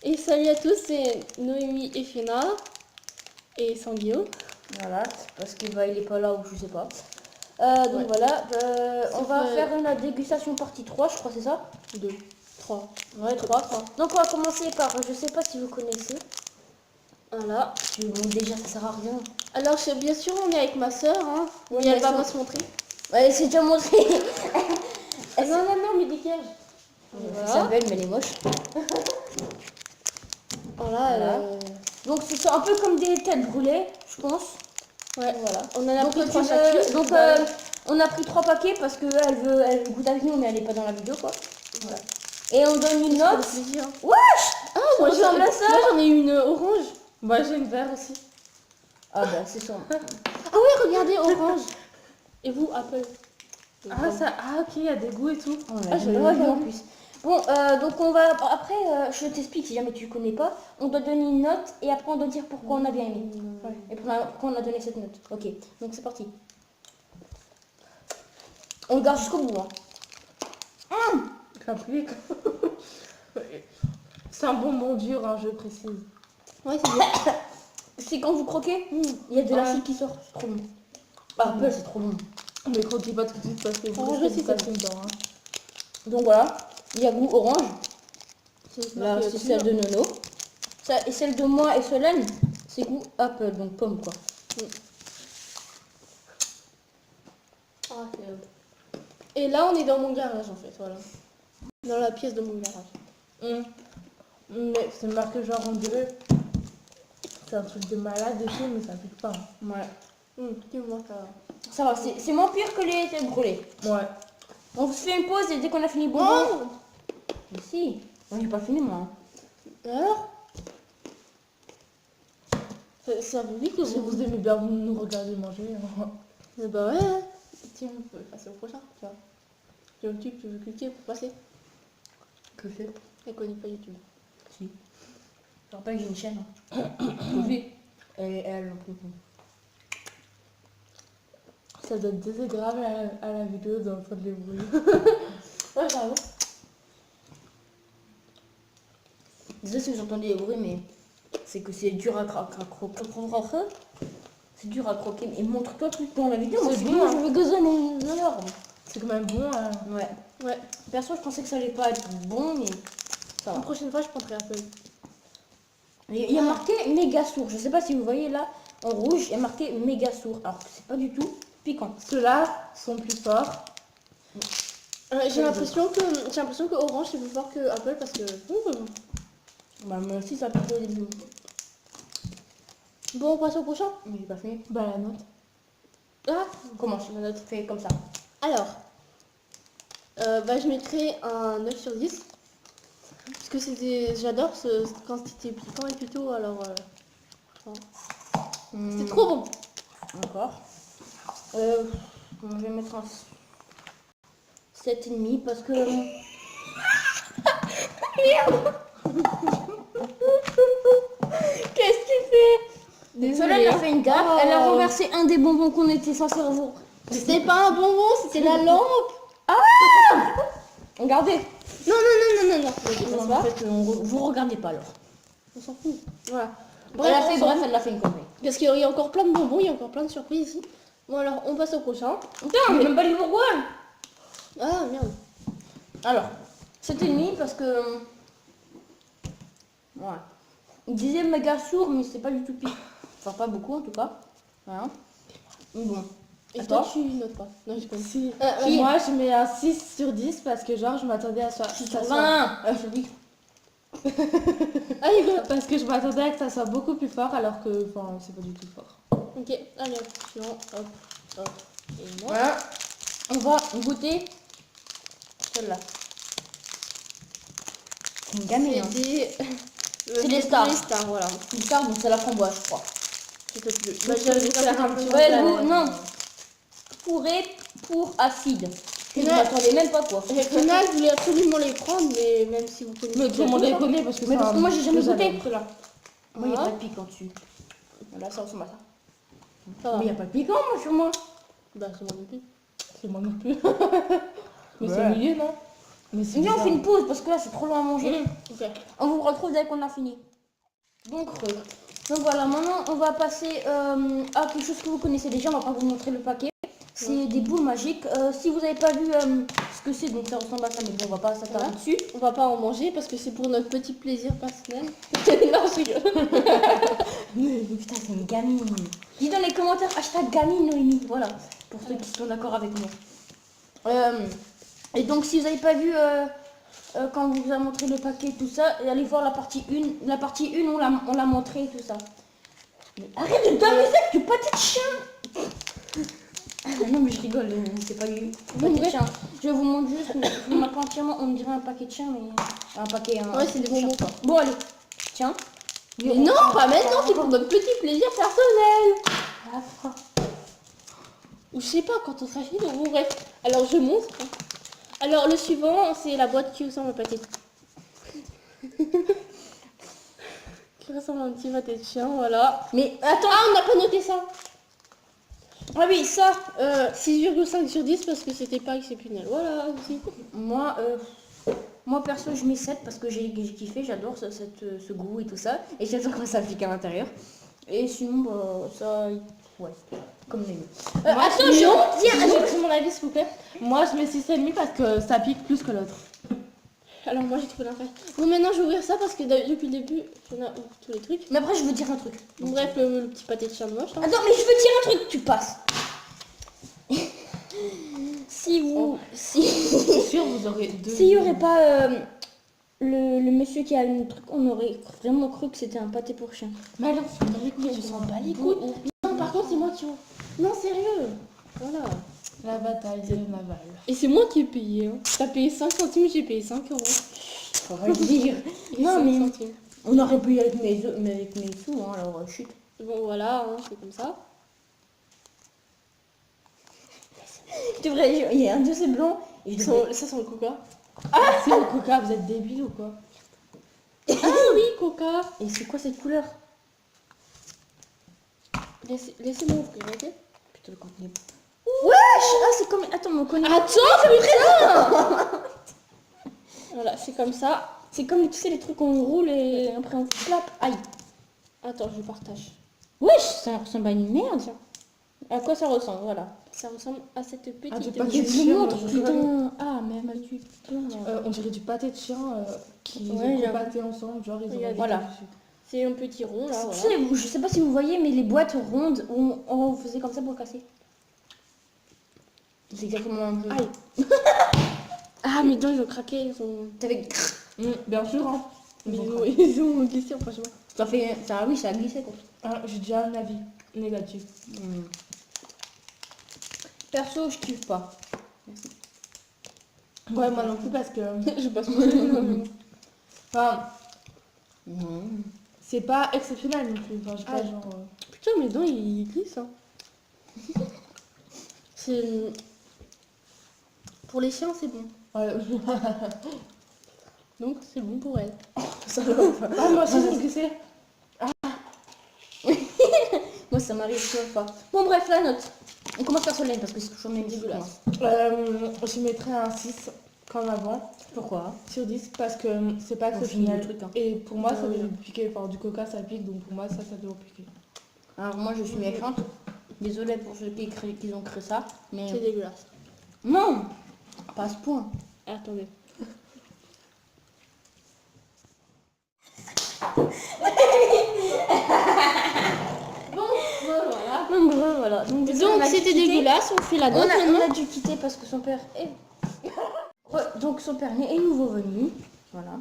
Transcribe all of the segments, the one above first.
Et salut à tous, c'est Noémie et Fiona et Sanguio. Voilà, parce qu'il est pas là ou je sais pas. Donc Ouais. voilà, on va fait- faire une dégustation partie 3, je crois, c'est ça? 2, 3. Ouais, 3. Donc on va commencer par, je sais pas si vous connaissez. Voilà. Bon, déjà, ça sert à rien. Alors, bien sûr, on est avec ma soeur, hein, Ouais, mais elle mais va ça- pas se montrer. Ouais, c'est déjà montré. Non, mais dégage. Elle est belle, mais elle est moche. Voilà. Donc c'est un peu comme des têtes brûlées, je pense. Ouais. Voilà. On en a Donc, pris tu 3 veux- chacune. donc on a pris 3 paquets parce qu'elle veut goûter avec nous, mais elle est pas dans la vidéo, quoi. Voilà. Et on donne une Ça note. fait plaisir. Wesh! Ah, moi ressemble à ça. j'en ai une orange. Moi j'ai une verte aussi. Ah bah c'est ça. Ah oui, regardez, orange. Et vous, apple. Ok, il y a des goûts et tout. Ah, je j'ai l'ai pas pas vu en vu. plus. Bon, donc on va. Après, je t'explique si jamais tu connais pas. On doit donner une note et après on doit dire pourquoi on a bien aimé. Ouais. Et pourquoi on a donné cette note. Ok, donc c'est parti. On le garde jusqu'au bout. Hein. Compliqué. C'est un bonbon dur, hein, je précise. Ouais, c'est bien. C'est quand vous croquez, il y a de l'acide qui sort. C'est trop bon. Ah, Apple, c'est trop bon. Mais croquez pas tout de suite parce que vous Orange restez aussi, du c'est café dedans. Hein. Donc voilà, il y a goût orange. C'est Là, marqué c'est au-dessus. celle de Nono. Ça, et celle de moi et Solène, c'est goût apple, donc pomme quoi. Ah, et là, on est dans mon garage en fait, voilà. Dans la pièce de mon garage. Mais c'est marqué genre on dirait. C'est un truc de malade et tout, mais ça pique pas. Hein. Ouais. Dis-moi ça. Ça va, c'est moins pire que les têtes brûlées. Ouais. On se fait une pause et dès qu'on a fini le bonbon. Oh, Mais si, moi j'ai pas fini moi. alors ça vous dit que Si vous aimez bien nous regarder manger. Hein. Bah ouais, hein. Tiens, on peut passer au prochain, tu vois. Tu veux cliquer pour passer. Que fait? Elle connaît pas YouTube. Si. Je rappelle que j'ai une chaîne. Oui. Elle. Ça doit être désagréable à la vidéo d'entendre les bruits. Ouais, j'avoue. Désolé si vous entendez les bruits, mais c'est que c'est dur à croquer. C'est dur à croquer. Et montre-toi tout dans la vidéo. Moi, C'est c'est bon, bon, hein. je veux gazonner alors. C'est quand même bon. Hein. Ouais. Ouais. Perso, je pensais que ça allait pas être bon, mais ça La va. prochaine fois, je prendrai Apple. Il y a marqué méga sourd. Je sais pas si vous voyez là, en rouge, il y a marqué méga sourd. Alors que c'est pas du tout piquant. Ceux-là sont plus forts. J'ai l'impression que Orange c'est plus fort que Apple parce que. Bah, moi aussi, ça pique au début. Bon, on passe au prochain. Mais j'ai pas fait. Bah la note. Ah, On commence. La note fait comme ça. alors. Je mettrais un 9 sur 10. Parce que j'adore quand c'était piquant et tout, alors. C'est trop bon. Encore. Je vais mettre un 7,5 parce que. Qu'est-ce que tu fais? Solène a fait une gaffe. Oh. Elle a renversé un des bonbons qu'on était censé revoir. C'était pas un bonbon, c'était la lampe. Regardez. Non. En fait, vous regardez pas alors. On s'en fout. Voilà. Elle a on fait, s'en bref, fout. elle a fait une connerie. Parce qu'il y a encore plein de bonbons, il y a encore plein de surprises ici. Bon alors, on passe au prochain. Putain, j'ai même pas dit pourquoi. Ah merde. Alors, 7,5 parce que. Ouais. Il disait méga sourd, mais c'est pas du tout pire. Enfin, pas beaucoup en tout cas. Voilà. Bon. Et À toi toi tu notes pas. Non, j'ai pas dit. Si. Qui Moi je mets un 6 sur 10 parce que genre je m'attendais à ça. 6 ça sur soit- 20. Oui. Allez, go. Parce que je m'attendais à que ça soit beaucoup plus fort alors que enfin c'est pas du tout fort. Ok, allez, attention. Hop. Et moi. Voilà. On va goûter celle-là. C'est une gamine. Hein. C'est des stars. Les stars, voilà. Une star, donc c'est la framboise, je crois. S'il te plaît. Bah, je vais faire un peu Ouais, la- le goût, non. Fourré pour acide. Je ne Ouais. m'attendais même pas quoi. Fiona, je voulais absolument les prendre, mais même si vous connaissez. Mais tout le monde les connaît parce que Mais c'est parce un que moi j'ai jamais deux goûté salades. cela. Moi il n'y a Ah. pas de piquant dessus. Voilà, ça ressemble à ça. Ça va. Mais il n'y a pas de piquant moi sur moi. Bah, c'est moi non plus. C'est moi non plus. Mais Ouais. c'est mieux non? Mais c'est Viens, on bizarre. fait une pause parce que là c'est trop long à manger. Ok. On vous retrouve dès qu'on a fini. Donc voilà, maintenant on va passer à quelque chose que vous connaissez déjà, on va pas vous montrer le paquet. C'est des boules magiques. Si vous n'avez pas vu ce que c'est, donc ça ressemble à ça, mais bon, on va pas s'attarder Voilà. dessus. On va pas en manger parce que c'est pour notre petit plaisir personnel. Non, je rigole. Putain, c'est une gamine. Dis dans les commentaires hashtag gamine Noémie, voilà, pour ceux qui sont d'accord avec moi. Et donc si vous n'avez pas vu quand on vous a montré le paquet, tout ça, allez voir la partie 1. La partie 1, on l'a montré, tout ça. Mais arrête de t'amuser avec du pâté de chien. Non mais je rigole, c'est pas du pâté de chien. Je vous montre juste, je ne pas entièrement, on dirait un paquet de chien, mais un paquet... Ouais, c'est des bonbons quoi. Bon allez, tiens. Mais non, pas maintenant, c'est pour notre petit plaisir personnel. Ou je sais pas, quand on sera fini, donc bon, bref. Alors je montre. Alors le suivant, c'est la boîte qui ressemble à un pâté. Qui ressemble à un petit pâté de chien, voilà. Mais attends, Ah, on n'a pas noté ça. Ah oui, ça, 6,5 sur 10 parce que c'était pas exceptionnel. Voilà, aussi. moi perso je mets 7 parce que j'ai kiffé, j'adore ce goût et tout ça. Et j'adore quand ça pique à l'intérieur. Et sinon, bah, ça, ouais, comme les deux. Moi, Attends, je je tiens, ajouter mon avis s'il vous plaît. Moi, je mets 6,5 parce que ça pique plus que l'autre. Alors moi j'ai trouvé l'enfer. Bon maintenant je vais ouvrir ça parce que depuis le début, j'en ai tous les trucs. Mais après je veux dire un truc. Bon, bref, le petit pâté de chien de moche. Hein. Attends, mais je veux dire un truc, tu passes. Si vous... Si... C'est sûr, vous aurez deux. S'il n'y aurait pas le monsieur qui a le truc, on aurait vraiment cru que c'était un pâté pour chien. Mais alors, tu sens pas les couilles. Non, par contre, c'est moi qui ouvre. Non, sérieux. Voilà. La bataille de naval. Et c'est moi qui ai payé. Hein. T'as payé 5 centimes, j'ai payé 5 euros. Faut rien dire. Et Non, 5 mais- centimes. On aurait pu y aller avec mes sous, hein, alors chut. Bon, voilà, hein, c'est comme ça. C'est vrai, il y a un de ces blancs. Et je devrais- Ça sent le coca. C'est au coca, vous êtes débile ou quoi? Ah oui, coca. Et c'est quoi cette couleur? Laissez-moi ouvrir, ok? Putain, le contenu. Wesh! Ah, c'est comme... Attends, on connaît... Attends, putain. Voilà, c'est comme ça. C'est comme, tu sais, les trucs qu'on roule et après on clap. Aïe. Attends, je partage. Wesh, ça ressemble à une merde. À quoi ça ressemble? Voilà. Ça ressemble à cette petite... Ah, du Je pâté de te chien, montre, je putain. Ah, merde, tu... On dirait du pâté de chien qui Ouais, ont j'avoue. pâté ensemble, genre ils ont Regarde, voilà. rajouté dessus. C'est un petit rond, là, Tu voilà. sais, je sais pas si vous voyez, mais les boîtes rondes, on faisait comme ça pour casser. C'est exactement un peu. Aïe. Ah, mes dents, ils ont craqué. Ils ont... T'avais... Bien sûr, hein. Ils ont glissé, franchement. Ça fait... Ça, oui, ça a glissé, quoi. Ah, j'ai déjà un avis négatif. Perso, je kiffe pas. Ouais, moi non plus parce que. Je passe mon Enfin, c'est pas exceptionnel non plus. Enfin, je sais pas, Ah. genre. Putain, mes dents, ils glissent. Hein. C'est... Pour les chiens, c'est bon. Ouais. Donc, c'est bon pour elles. Ah, moi aussi, j'ai glissé. Moi, ça m'arrive toujours pas. Bon, bref, la note. On commence par Solène parce que c'est toujours même dégueulasse. Je mettrais un 6 comme avant Pourquoi? sur 10 parce que c'est pas On finit le exceptionnel. truc, hein. Et pour moi, ça Ah oui. doit piquer. Enfin, du coca, ça pique, donc pour moi, ça doit piquer. Alors, moi, je suis méchante. Désolée pour ceux qui ont créé ça. Mais C'est dégueulasse. non, pas à ce point. Attendez. Bon, voilà. Donc, voilà. Donc, on a dû c'était quitter. dégueulasse, on fait la On note a maintenant. dû quitter parce que son père est... Donc, son père est nouveau venu. Voilà.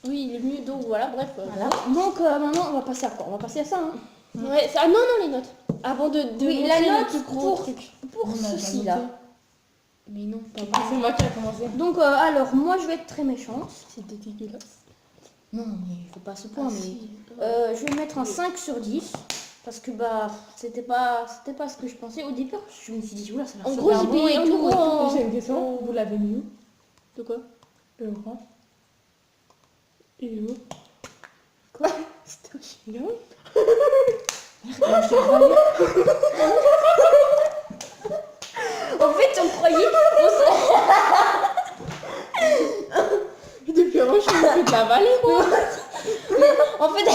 Oui, il est venu, donc voilà, bref. Voilà. Donc, maintenant, on va passer à quoi? On va passer à ça, hein. Ouais, ah non, non, les notes. Avant de Oui, montrer la le note plus gros pour- truc. Pour On a déjà ceci, noté. là. Mais non, pas C'est moi qui ai commencé. Donc, alors, moi, je vais être très méchante. C'était dégueulasse. Non, mais il faut pas à ce point, Ah, mais... si. Je vais mettre un 5 sur 10. Parce que, bah, c'était pas ce que je pensais. Au départ, je me suis dit, oula, ça a l'air En super gros, j'ai bon payé et un tout. euro en... J'ai une question. Vous l'avez mis où? De quoi? Le rang. Il est où? Quoi? C'était au chignon. En fait, on croyait... avalé quoi. En fait,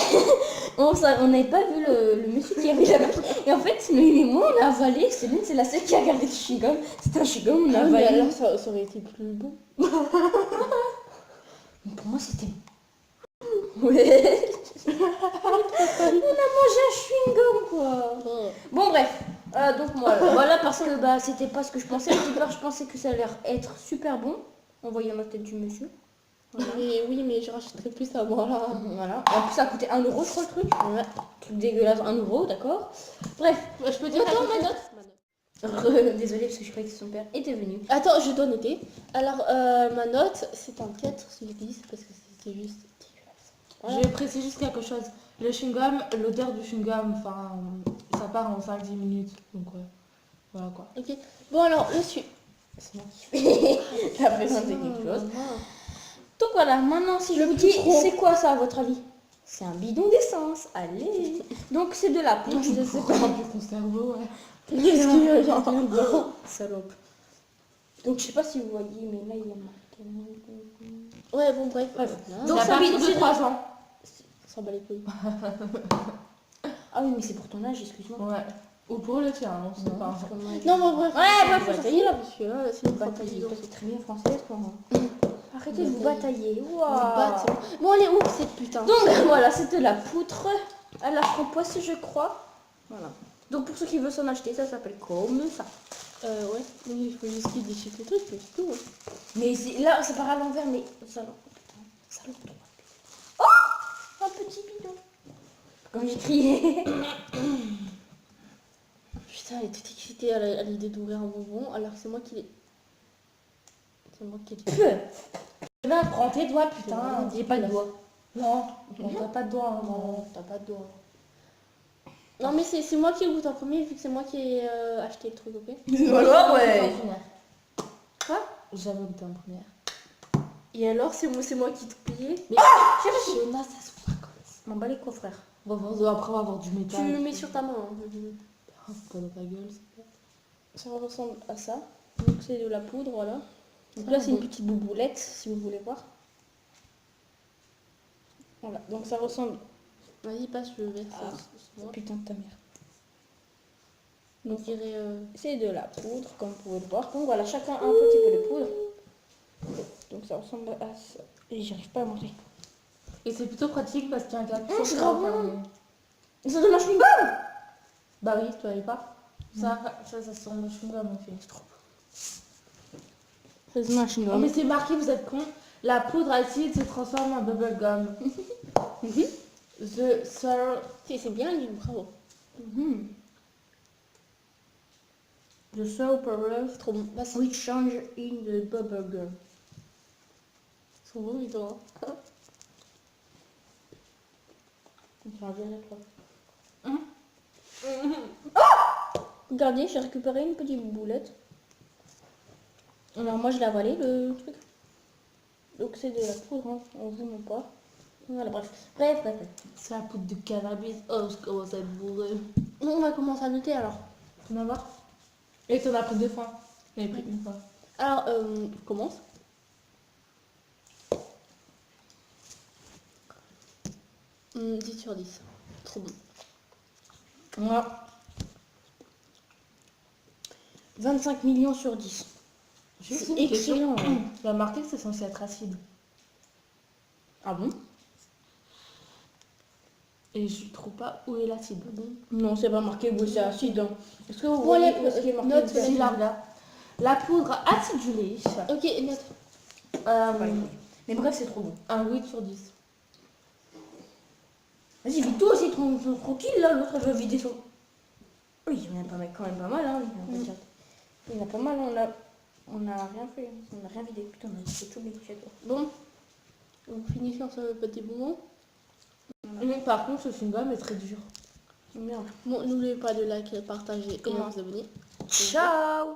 on n'avait pas vu le monsieur qui avait là-bas. Et en fait, Noémie et moi, on a avalé. Céline, c'est la seule qui a regardé le chewing-gum. C'était un chewing-gum, on a Ah, mais avalé. alors ça aurait été plus bon. Mais pour moi, c'était... Ouais. On a mangé un chewing-gum, quoi. Oh. Bon, bref. Donc, moi, voilà, parce que bah, c'était pas ce que je pensais. Au départ, je pensais que ça allait être super bon. En voyant la tête du monsieur. Voilà. Mais oui, mais je rachèterai plus à moi là. Voilà. En plus, ça a coûté 1 euro, je crois, le truc. Ouais. Truc dégueulasse, 1 euro, d'accord. Bref. Je peux dire Attends, ma note. Désolée, parce que je croyais que son père était venu. Attends, je dois noter. Alors, ma note, c'est un 4 sur 10 parce que c'était juste dégueulasse. Voilà. Je précise juste quelque chose. Le chewing-gum, l'odeur du chewing-gum, enfin, ça part en 5-10 minutes. Donc ouais. Voilà quoi. Ok. Bon, alors, le suivant. C'est moi qui fais la présenter quelque chose. Donc voilà, maintenant si je Le vous plus dis, trop. c'est quoi ça à votre avis? C'est un bidon d'essence, allez. Donc c'est de la poudre, je sais pas. Remplir ton cerveau, ouais. Qu'est-ce qu'il y a dedans? Salope. Donc je sais pas si vous voyez, mais là il y a marqué. Ouais, bon, bref. Bref. Voilà. Donc C'est à ça partir bidon de 3 ans. On s'en bat les couilles. Ah oui, mais c'est pour ton âge, excuse-moi. Ouais. Ou pour le tien, on sait Non, pas. parce que moi, Non, mais bref. Ouais, bref, bref, batailler là, parce que là, sinon, Vous on bataillez, pas toi t'es très bien française toi. Arrêtez de vous Batailler. batailler. On Waouh. bat, c'est bon. Bon, elle est où cette putain? Donc voilà, c'est de la poudre à la framboise, je crois. Voilà. Donc pour ceux qui veulent s'en acheter, ça s'appelle comme ça. Ouais. Donc, il faut juste qu'il déchire le truc, mais c'est tout. Hein. Mais là, ça part à l'envers, mais ça Oh, un petit bidon. Comme j'ai crié. Putain, elle est toute excitée à l'idée d'ouvrir un bonbon, alors que c'est moi qui l'ai. C'est moi qui l'ai. Eh ben, prends tes doigts, putain. J'ai pas de doigt. Non, on n'a pas de doigts. hein, Non, t'as pas de doigt. Non, mais c'est moi qui goûte en premier, vu que c'est moi qui ai acheté le truc, ok? Alors, ouais. Quoi? J'avais goûté en première. Et alors, c'est moi qui te payais? Mais Jonas, ça se voit comme ça. M'en bats les quoi, frère. On va voir, après, on va avoir du tu métal. le mets sur ta main. Hein. Oh, c'est pas dans ta gueule, c'est pas. Ça ressemble à ça. Donc c'est de la poudre, voilà. Donc là, c'est une petite bouboulette, si vous voulez voir. Voilà, donc ça ressemble... Vas-y, passe, je vais faire ça. Oh, putain de ta mère. Donc je dirais... C'est de la poudre, comme vous pouvez le voir. Donc voilà, chacun a un petit peu de poudre. Donc ça ressemble à ça. Et j'arrive pas à montrer. Et c'est plutôt pratique parce qu'il y a un capuchon. c'est pour grave enfermer. Et ça donne un chewing-gum. Bah oui, tu avais pas. Ça sent le chewing-gum en fait. Ça donne un Oh, chewing-gum. mais c'est marqué, vous êtes con. La poudre acide se transforme en bubblegum. The Sur... C'est bien, lui, bravo. The soap powder C'est trop bon. Bah, c'est which change in the bubble gum. trop bon, lui, toi. Hein. Regardez, j'ai récupéré une petite boulette. Alors moi, je l'ai avalé, le truc. Donc c'est de la poudre, hein. On vous ment pas. Voilà, bref. Bref. C'est la poudre de cannabis. Oh, je commence à être bourré. On va commencer à noter, alors. Tu vas voir. Et t'en as pris 2 fois. J'en ai pris une fois. Alors, je commence. Hum, 10 sur 10. Trop bon. Moi, 25 millions sur 10. Juste C'est une question. excellent. Il a marqué que c'est censé être acide. Ah bon? Et je trouve pas où est l'acide. Bon. Non, c'est pas marqué où c'est acide. Hein. Est-ce que vous Bon, voyez allez, où ce qui est marqué note, où c'est Si, acide? là, regarde. La poudre acidulée. Ok, note. Mais bref, c'est trop bon. Un 8 sur 10. Vas-y, vite toi aussi, tranquille là, l'autre elle veut vider son. Oui, il y en a quand même pas mal, hein. Il y en a pas mal, on a rien fait, on a rien vidé. Putain, on a tout mis chez toi. Bon. On finit sur ce petit bonbon. Mais par contre, ce chewing-gum est très dur. Merde. Bon, n'oubliez pas de liker, partager et Comment vous abonner. Ciao.